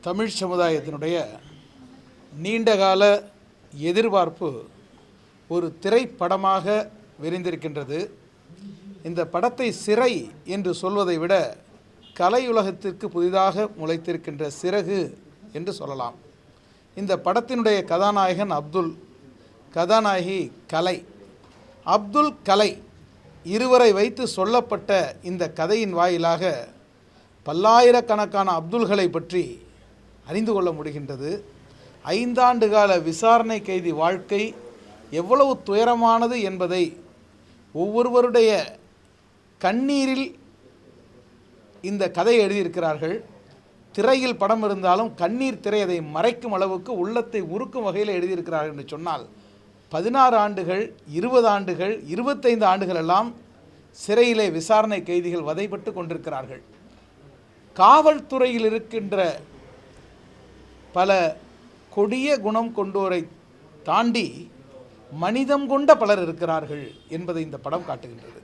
தமிழ் சமுதாயத்தினுடைய நீண்டகால எதிர்பார்ப்பு ஒரு திரைப்படமாக விரிந்திருக்கின்றது. இந்த படத்தை சிறை என்று சொல்வதை விட கலையுலகத்திற்கு புதிதாக முளைத்திருக்கின்ற சிறகு என்று சொல்லலாம். இந்த படத்தினுடைய கதாநாயகன் அப்துல், கதாநாயகி கலை. அப்துல், கலை இருவரை வைத்து சொல்லப்பட்ட இந்த கதையின் வாயிலாக பல்லாயிரக்கணக்கான அப்துல்களை பற்றி அறிந்து கொள்ள முடிகின்றது. 5 ஆண்டு கால விசாரணை கைதி வாழ்க்கை எவ்வளவு துயரமானது என்பதை ஒவ்வொருவருடைய கண்ணீரில் இந்த கதையை எழுதியிருக்கிறார்கள். திரையில் படம் இருந்தாலும் கண்ணீர் திரை அதை மறைக்கும் அளவுக்கு உள்ளத்தை உருக்கும் வகையில் எழுதியிருக்கிறார்கள் என்று சொன்னால் 16 ஆண்டுகள், 20 ஆண்டுகள், 25 ஆண்டுகள் எல்லாம் சிறையிலே விசாரணை கைதிகள் வதைப்பட்டு கொண்டிருக்கிறார்கள். காவல்துறையில் இருக்கின்ற பல கொடிய குணம் கொண்டோரை தாண்டி மனிதம் கொண்ட பலர் இருக்கிறார்கள் என்பதை இந்த படம் காட்டுகின்றது.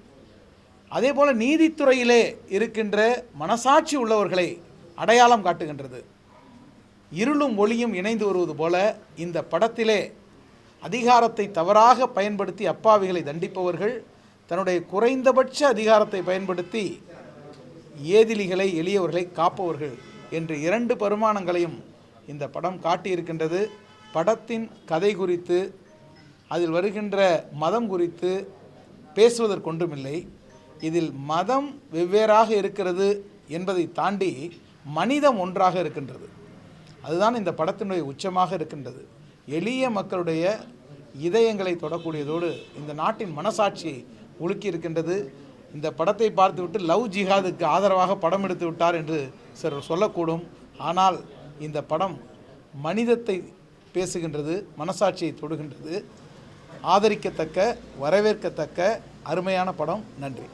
அதே போல் நீதித்துறையிலே இருக்கின்ற மனசாட்சி உள்ளவர்களை அடையாளம் காட்டுகின்றது. இருளும் ஒளியும் இணைந்து வருவது போல இந்த படத்திலே அதிகாரத்தை தவறாக பயன்படுத்தி அப்பாவிகளை தண்டிப்பவர்கள், தன்னுடைய குறைந்தபட்ச அதிகாரத்தை பயன்படுத்தி ஏதிலிகளை, எளியவர்களை காப்பவர்கள் என்று 2 பரிமாணங்களையும் இந்த படம் காட்டியிருக்கின்றது. படத்தின் கதை குறித்து, அதில் வருகின்ற மதம் குறித்து பேசுவதற்கொன்றுமில்லை. இதில் மதம் வெவ்வேறாக இருக்கிறது என்பதை தாண்டி மனிதம் ஒன்றாக இருக்கின்றது. அதுதான் இந்த படத்தினுடைய உச்சமாக இருக்கின்றது. எளிய மக்களுடைய இதயங்களை தொடக்கூடியதோடு இந்த நாட்டின் மனசாட்சியை உலுக்கி இருக்கின்றது. இந்த படத்தை பார்த்துவிட்டு லவ் ஜிஹாதுக்கு ஆதரவாக படம் எடுத்து விட்டார் என்று சிலர் சொல்லக்கூடும். ஆனால் இந்த படம் மனிதத்தை பேசுகின்றது, மனசாட்சியை தொடுகின்றது. ஆதரிக்கத்தக்க, வரவேற்கத்தக்க அருமையான படம். நன்றி.